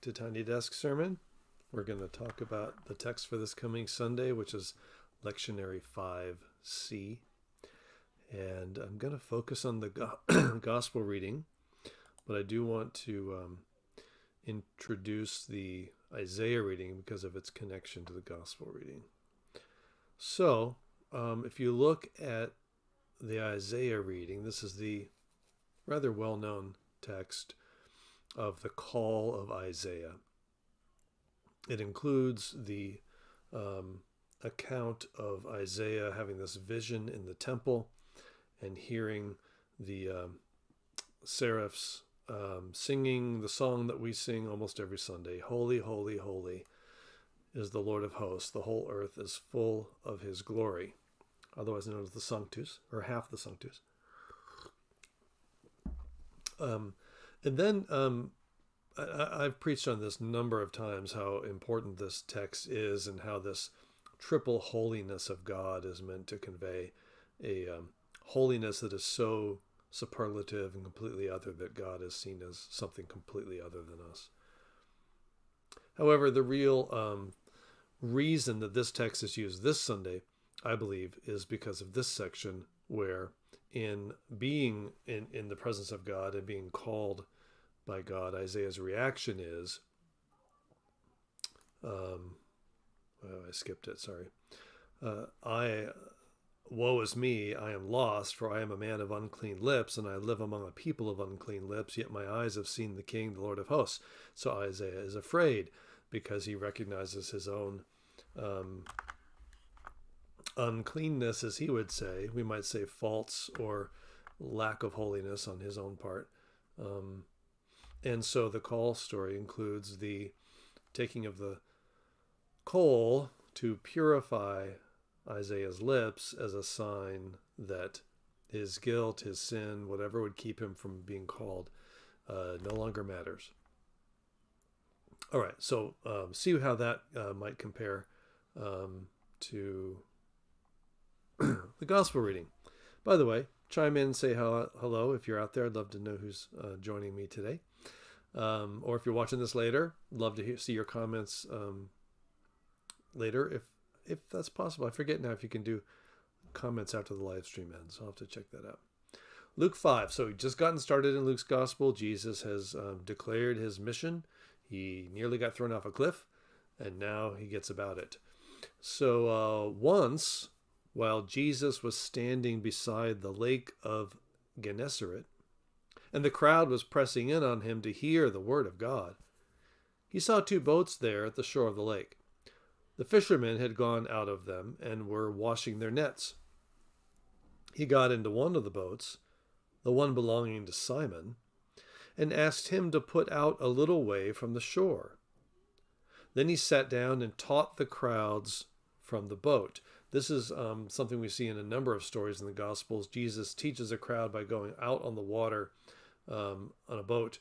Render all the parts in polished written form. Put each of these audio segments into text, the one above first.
to Tiny Desk Sermon. We're going to talk about the text for this coming Sunday, which is Lectionary 5C. And I'm going to focus on the gospel reading, but I do want to introduce the Isaiah reading because of its connection to the gospel reading. So, if you look at the Isaiah reading, this is the rather well-known text of the call of Isaiah. It includes the account of Isaiah having this vision in the temple and hearing the seraphs singing the song that we sing almost every Sunday. Holy, holy, holy is the Lord of hosts. The whole earth is full of his glory. Otherwise known as the Sanctus, or half the Sanctus. And then I've preached on this a number of times, how important this text is and how this triple holiness of God is meant to convey a holiness that is so superlative and completely other that God is seen as something completely other than us. However, the real reason that this text is used this Sunday, I believe, is because of this section where in being in the presence of God and being called by God, Isaiah's reaction is, I skipped it, sorry. Woe is me, I am lost, for I am a man of unclean lips, and I live among a people of unclean lips, yet my eyes have seen the King, the Lord of hosts. So Isaiah is afraid because he recognizes his own uncleanness, as he would say. We might say faults or lack of holiness on his own part. And so the call story includes the taking of the coal to purify Isaiah's lips as a sign that his guilt, his sin, whatever would keep him from being called, no longer matters. All right, so see how that might compare to the gospel reading. By the way, chime in and say hello if you're out there. I'd love to know who's joining me today. Or if you're watching this later, I'd love to see your comments later if that's possible. I forget now if you can do comments after the live stream ends. I'll have to check that out. Luke 5. So we've just gotten started in Luke's gospel. Jesus has declared his mission. He nearly got thrown off a cliff, and now he gets about it. So once, while Jesus was standing beside the lake of Gennesaret, and the crowd was pressing in on him to hear the word of God, he saw two boats there at the shore of the lake. The fishermen had gone out of them and were washing their nets. He got into one of the boats, the one belonging to Simon, and asked him to put out a little way from the shore. Then he sat down and taught the crowds from the boat. This is something we see in a number of stories in the Gospels. Jesus teaches a crowd by going out on the water on a boat.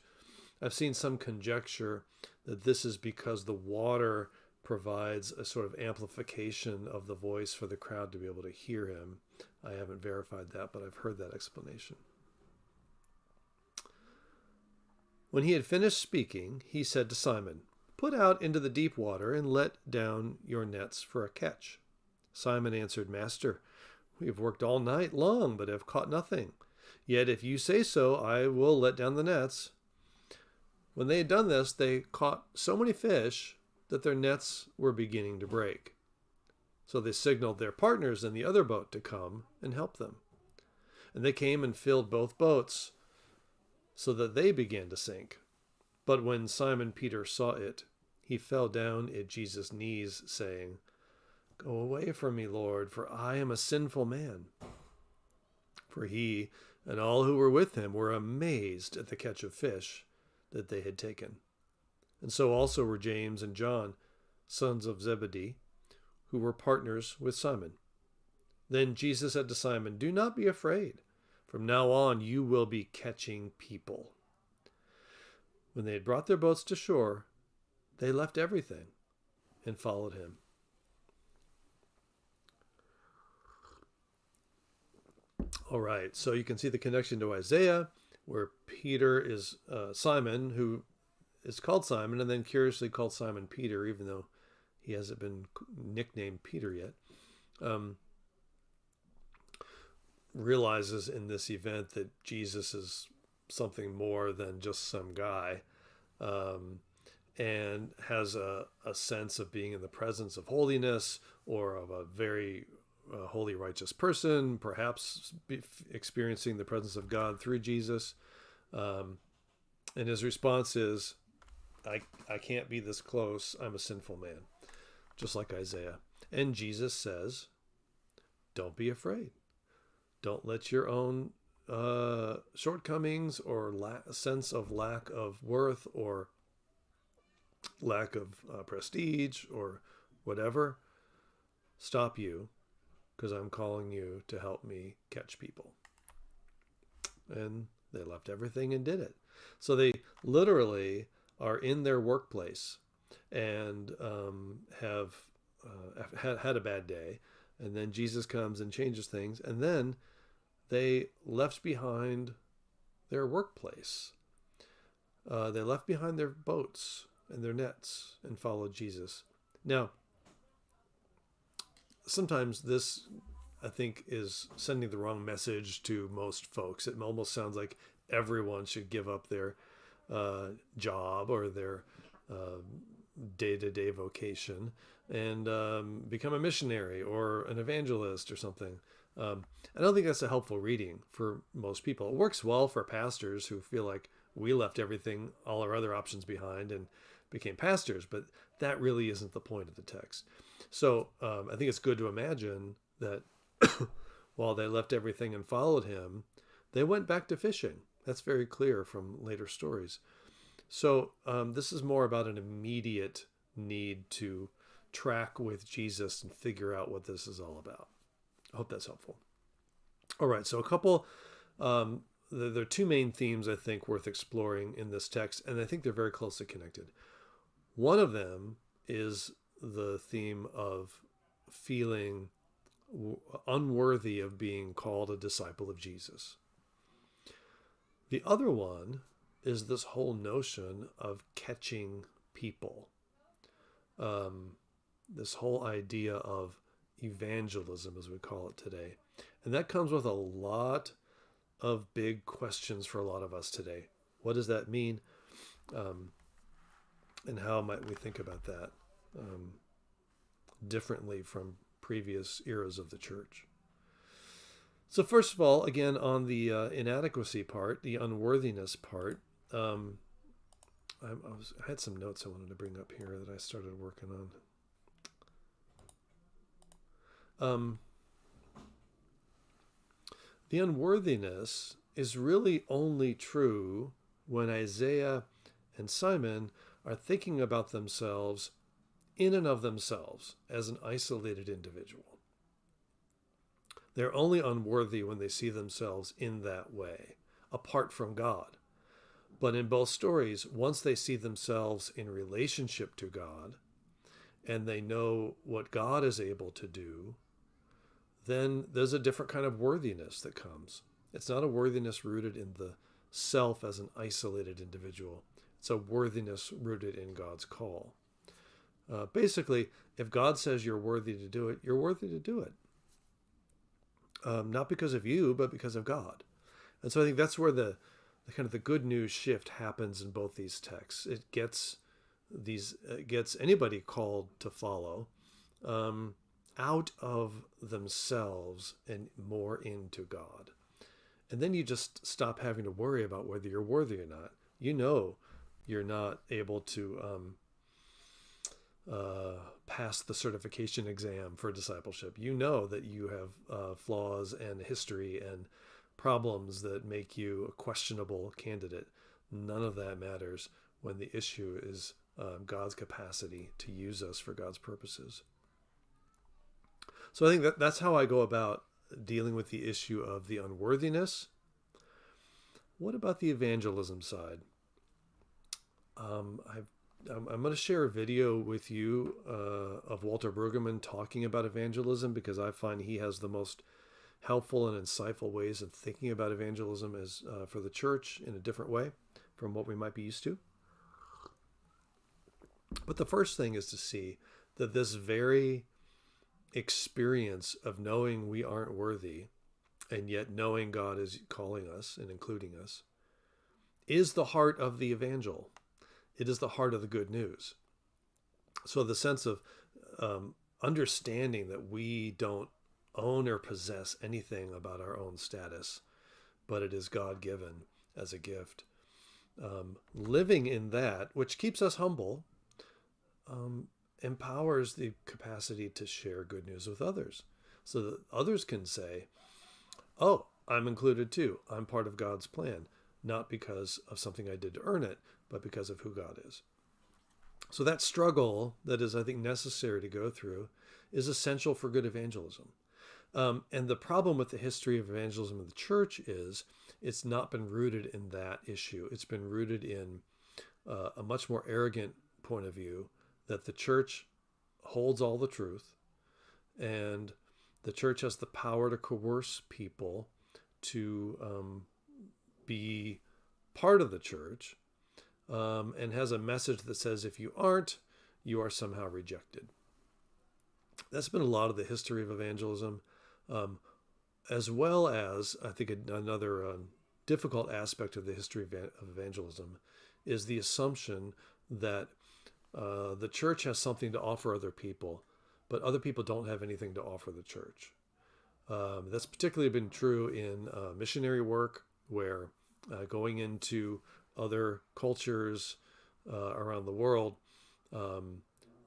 I've seen some conjecture that this is because the water provides a sort of amplification of the voice for the crowd to be able to hear him. I haven't verified that, but I've heard that explanation. When he had finished speaking, he said to Simon, "Put out into the deep water and let down your nets for a catch." Simon answered, "Master, we have worked all night long, but have caught nothing. Yet if you say so, I will let down the nets." When they had done this, they caught so many fish that their nets were beginning to break. So they signaled their partners in the other boat to come and help them. And they came and filled both boats, so that they began to sink. But when Simon Peter saw it, he fell down at Jesus' knees, saying, "Go away from me, Lord, for I am a sinful man." For he and all who were with him were amazed at the catch of fish that they had taken. And so also were James and John, sons of Zebedee, who were partners with Simon. Then Jesus said to Simon, "Do not be afraid. From now on you will be catching people." When they had brought their boats to shore, they left everything and followed him. All right, so you can see the connection to Isaiah, where Peter is Simon, who is called Simon and then curiously called Simon Peter, even though he hasn't been nicknamed Peter yet, realizes in this event that Jesus is something more than just some guy, and has a sense of being in the presence of holiness or of a very holy, righteous person, perhaps experiencing the presence of God through Jesus. And his response is, I can't be this close. I'm a sinful man, just like Isaiah. And Jesus says, don't be afraid. Don't let your own shortcomings or sense of lack of worth or lack of prestige or whatever stop you, because I'm calling you to help me catch people. And they left everything and did it. So they literally are in their workplace and have had a bad day. And then Jesus comes and changes things. And then they left behind their workplace. They left behind their boats and their nets and followed Jesus. Now, sometimes this, I think, is sending the wrong message to most folks. It almost sounds like everyone should give up their job or their day-to-day vocation and become a missionary or an evangelist or something. I don't think that's a helpful reading for most people. It works well for pastors who feel like we left everything, all our other options behind, and became pastors, but that really isn't the point of the text. So I think it's good to imagine that while they left everything and followed him, they went back to fishing. That's very clear from later stories. So this is more about an immediate need to track with Jesus and figure out what this is all about. I hope that's helpful. All right, so a couple, there are two main themes I think worth exploring in this text, and I think they're very closely connected. One of them is the theme of feeling unworthy of being called a disciple of Jesus. The other one is this whole notion of catching people. This whole idea of evangelism, as we call it today. And that comes with a lot of big questions for a lot of us today. What does that mean? And how might we think about that differently from previous eras of the church? So first of all, again, on the inadequacy part, the unworthiness part, I had some notes I wanted to bring up here that I started working on. The unworthiness is really only true when Isaiah and Simon are thinking about themselves in and of themselves as an isolated individual. They're only unworthy when they see themselves in that way, apart from God. But in both stories, once they see themselves in relationship to God, and they know what God is able to do, then there's a different kind of worthiness that comes. It's not a worthiness rooted in the self as an isolated individual. It's a worthiness rooted in God's call. Basically, if God says you're worthy to do it, you're worthy to do it. Not because of you, but because of God. And so I think that's where the kind of the good news shift happens in both these texts. It gets anybody called to follow out of themselves and more into God. And then you just stop having to worry about whether you're worthy or not. You know you're not able to pass the certification exam for discipleship. You know that you have flaws and history and problems that make you a questionable candidate. None of that matters when the issue is God's capacity to use us for God's purposes. So I think that's how I go about dealing with the issue of the unworthiness. What about the evangelism side? I'm going to share a video with you of Walter Brueggemann talking about evangelism, because I find he has the most helpful and insightful ways of thinking about evangelism as for the church in a different way from what we might be used to. But the first thing is to see that this very experience of knowing we aren't worthy and yet knowing God is calling us and including us is the heart of the evangel. It is the heart of the good news. So the sense of understanding that we don't own or possess anything about our own status, but it is God given as a gift. Living in that, which keeps us humble, empowers the capacity to share good news with others so that others can say, oh, I'm included too. I'm part of God's plan, not because of something I did to earn it, but because of who God is. So that struggle that is, I think, necessary to go through is essential for good evangelism. And the problem with the history of evangelism in the church is it's not been rooted in that issue. It's been rooted in a much more arrogant point of view that the church holds all the truth and the church has the power to coerce people to be part of the church, and has a message that says if you aren't, you are somehow rejected. That's been a lot of the history of evangelism, as well as I think another difficult aspect of the history of evangelism is the assumption that the church has something to offer other people, but other people don't have anything to offer the church. That's particularly been true in missionary work, where going into other cultures around the world,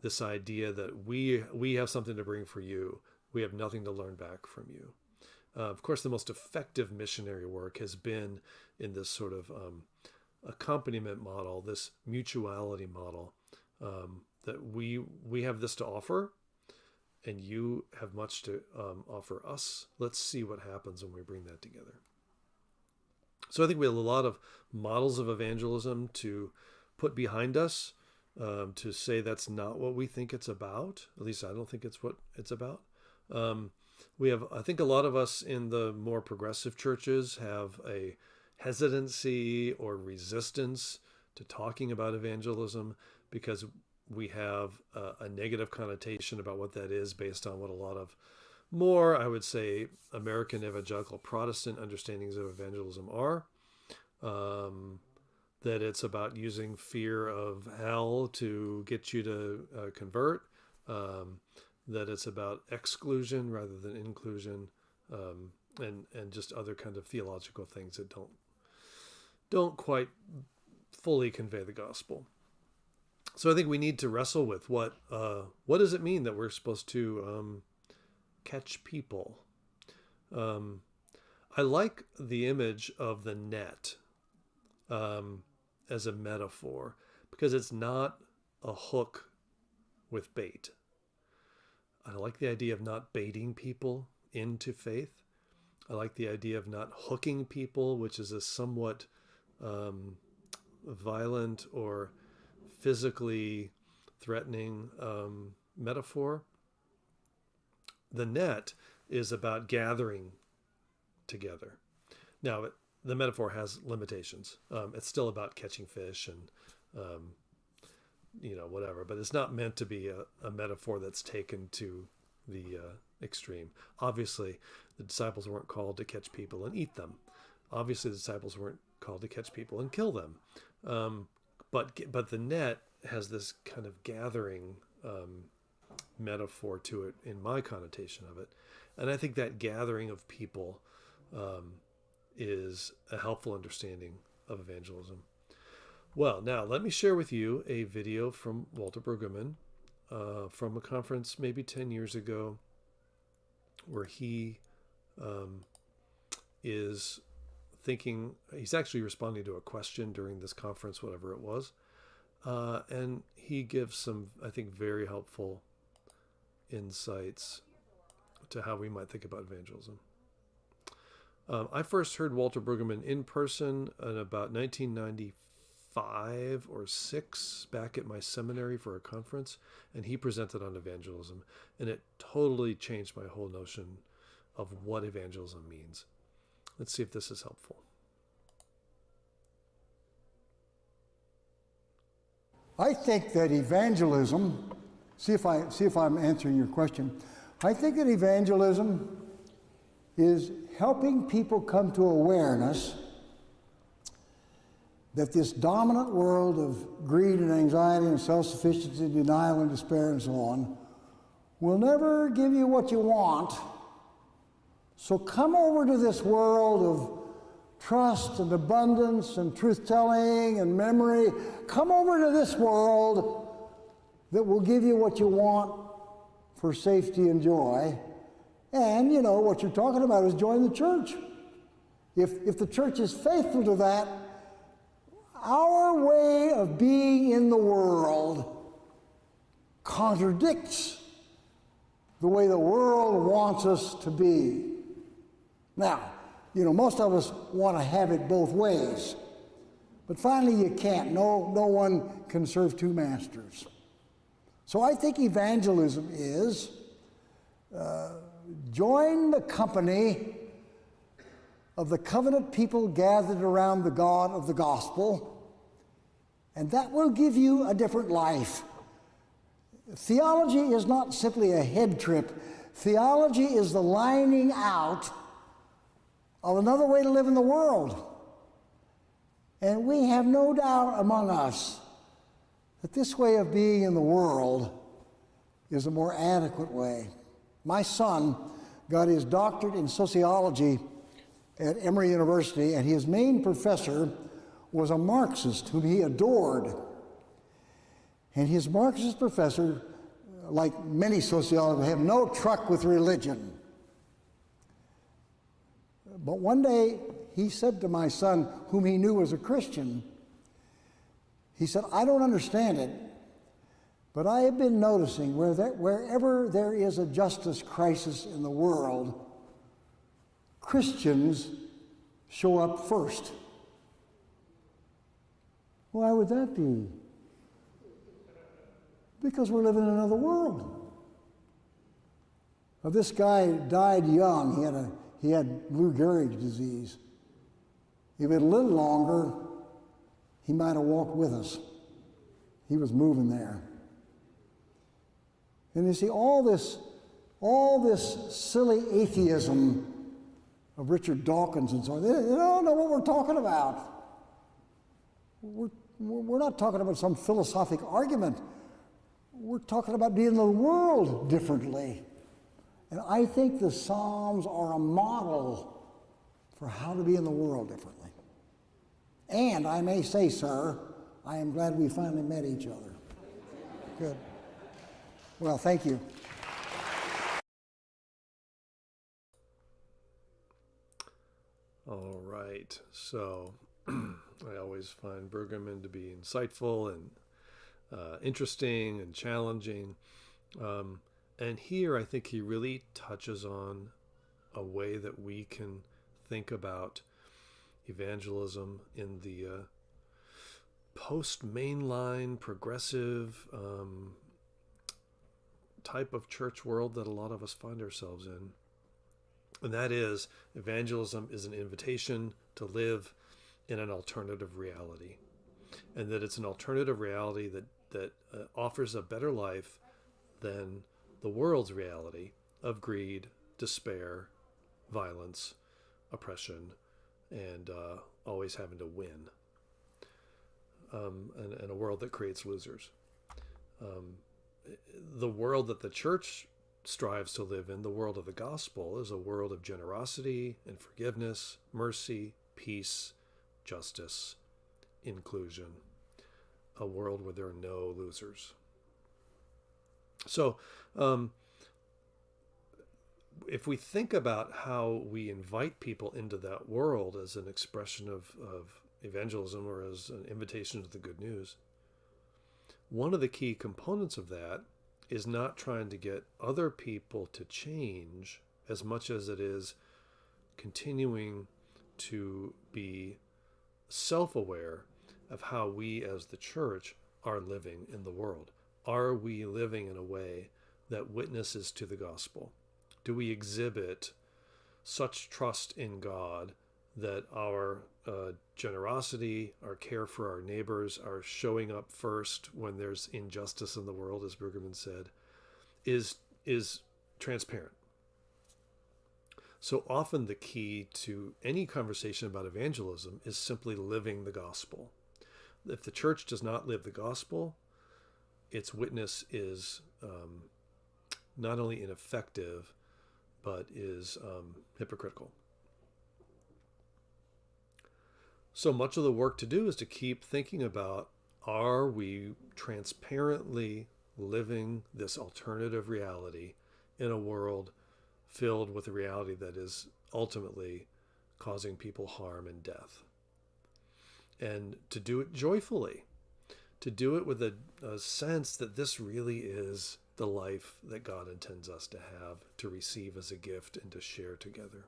this idea that we have something to bring for you, we have nothing to learn back from you. Of course, the most effective missionary work has been in this sort of accompaniment model, this mutuality model, that we have this to offer, and you have much to offer us. Let's see what happens when we bring that together. So I think we have a lot of models of evangelism to put behind us, to say that's not what we think it's about. At least I don't think it's what it's about. We have, I think a lot of us in the more progressive churches have a hesitancy or resistance to talking about evangelism because we have a negative connotation about what that is based on what a lot of more, I would say, American evangelical Protestant understandings of evangelism are. That it's about using fear of hell to get you to convert. That it's about exclusion rather than inclusion, and just other kind of theological things that don't quite fully convey the gospel. So I think we need to wrestle with what does it mean that we're supposed to catch people. I like the image of the net as a metaphor because it's not a hook with bait. I like the idea of not baiting people into faith. I like the idea of not hooking people, which is a somewhat violent or physically threatening metaphor. The net is about gathering together. Now, the metaphor has limitations. It's still about catching fish and whatever, but it's not meant to be a metaphor that's taken to the extreme. Obviously, the disciples weren't called to catch people and eat them. Obviously, the disciples weren't called to catch people and kill them. But the net has this kind of gathering metaphor to it in my connotation of it. And I think that gathering of people is a helpful understanding of evangelism. Well, now let me share with you a video from Walter Brueggemann from a conference maybe 10 years ago where he is thinking, he's actually responding to a question during this conference, whatever it was. And he gives some, I think, very helpful insights to how we might think about evangelism. I first heard Walter Brueggemann in person in about 1995 or 6 back at my seminary for a conference, and he presented on evangelism, and it totally changed my whole notion of what evangelism means. Let's see if this is helpful. I think that evangelism, see if I'm answering your question. I think that evangelism is helping people come to awareness that this dominant world of greed and anxiety and self-sufficiency, denial and despair and so on will never give you what you want. So come over to this world of trust and abundance and truth-telling and memory. Come over to this world that will give you what you want for safety and joy. And, you know, what you're talking about is join the church. If the church is faithful to that, our way of being in the world contradicts the way the world wants us to be. Now, you know, most of us want to have it both ways. But finally, you can't. No one can serve two masters. So I think evangelism is join the company of the covenant people gathered around the God of the gospel, and that will give you a different life. Theology is not simply a head trip. Theology is the lining out of another way to live in the world. And we have no doubt among us that this way of being in the world is a more adequate way. My son got his doctorate in sociology at Emory University, and his main professor was a Marxist whom he adored. And his Marxist professor, like many sociologists, have no truck with religion. But one day he said to my son, whom he knew was a Christian, he said, I don't understand it, but I have been noticing wherever there is a justice crisis in the world, Christians show up first. Why would that be? Because we're living in another world. Now, this guy died young. He had Lou Gehrig's disease. If it had a little longer, he might have walked with us. He was moving there. And you see, all this silly atheism of Richard Dawkins and so on, they don't know what we're talking about. We're not talking about some philosophic argument. We're talking about being in the world differently. And I think the Psalms are a model for how to be in the world differently. And I may say, sir, I am glad we finally met each other. Good. Well, thank you. All right. So I always find Brueggemann to be insightful and interesting and challenging. And here I think he really touches on a way that we can think about evangelism in the post-mainline, progressive type of church world that a lot of us find ourselves in. And that is, evangelism is an invitation to live in an alternative reality. And that it's an alternative reality that offers a better life than the world's reality of greed, despair, violence, oppression, and always having to win. And a world that creates losers. The world that the church strives to live in, the world of the gospel, is a world of generosity and forgiveness, mercy, peace, justice, inclusion. A world where there are no losers. So, if we think about how we invite people into that world as an expression of evangelism or as an invitation to the good news, one of the key components of that is not trying to get other people to change as much as it is continuing to be self-aware of how we as the church are living in the world. Are we living in a way that witnesses to the gospel? Do we exhibit such trust in God that our generosity, our care for our neighbors, our showing up first when there's injustice in the world, as Brueggemann said, is transparent. So often the key to any conversation about evangelism is simply living the gospel. If the church does not live the gospel, its witness is not only ineffective, but is hypocritical. So much of the work to do is to keep thinking about, are we transparently living this alternative reality in a world filled with a reality that is ultimately causing people harm and death? And to do it joyfully, to do it with a sense that this really is the life that God intends us to have, to receive as a gift and to share together.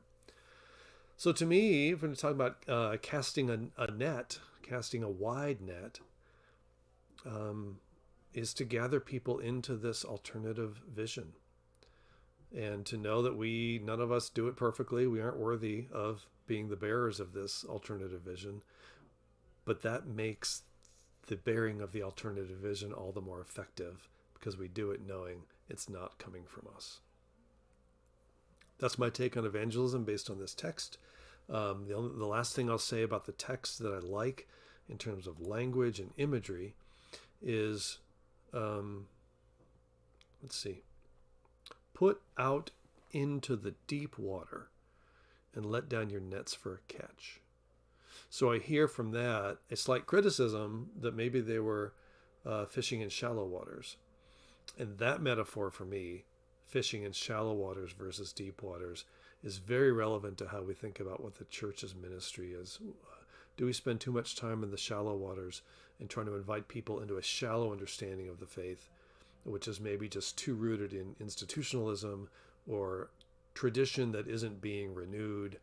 So to me, if we're talking about casting a net, casting a wide net, is to gather people into this alternative vision. And to know that none of us do it perfectly. We aren't worthy of being the bearers of this alternative vision. But that makes the bearing of the alternative vision all the more effective, because we do it knowing it's not coming from us. That's my take on evangelism based on this text. The last thing I'll say about the text that I like in terms of language and imagery is, put out into the deep water and let down your nets for a catch. So I hear from that a slight criticism that maybe they were fishing in shallow waters. And that metaphor for me, fishing in shallow waters versus deep waters, is very relevant to how we think about what the church's ministry is. Do we spend too much time in the shallow waters and trying to invite people into a shallow understanding of the faith, which is maybe just too rooted in institutionalism or tradition that isn't being renewed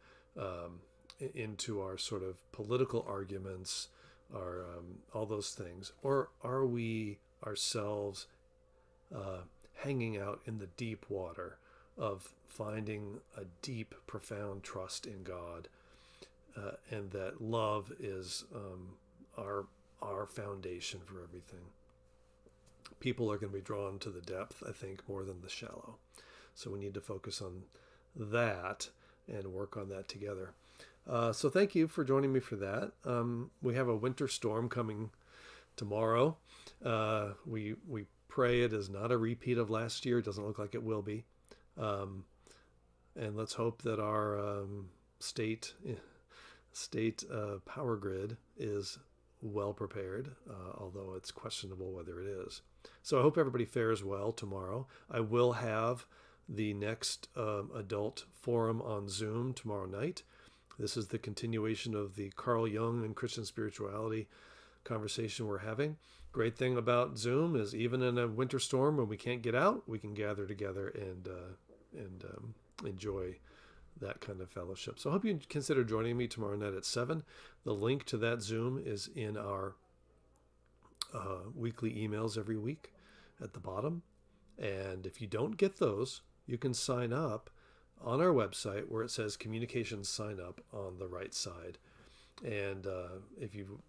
into our sort of political arguments, our all those things? Or are we ourselves hanging out in the deep water of finding a deep, profound trust in God, and that love is our foundation for everything? People are going to be drawn to the depth, I think, more than the shallow. So we need to focus on that and work on that together. So thank you for joining me for that. We have a winter storm coming tomorrow. We pray it is not a repeat of last year. It doesn't look like it will be. And let's hope that our state power grid is well prepared, although it's questionable whether it is. So I hope everybody fares well tomorrow. I will have the next adult forum on Zoom tomorrow night. This is the continuation of the Carl Jung and Christian spirituality conversation we're having. Great thing about Zoom is even in a winter storm when we can't get out, we can gather together and enjoy that kind of fellowship. So I hope you consider joining me tomorrow night at 7. The link to that Zoom is in our weekly emails every week at the bottom. And if you don't get those, you can sign up on our website where it says communications sign up on the right side. And if you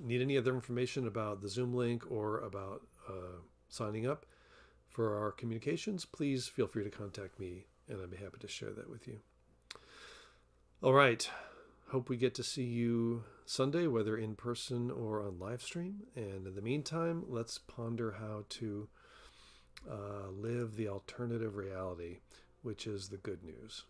need any other information about the Zoom link or about signing up for our communications, please feel free to contact me, and I'd be happy to share that with you. All right. Hope we get to see you Sunday, whether in person or on live stream. And in the meantime, let's ponder how to live the alternative reality, which is the good news.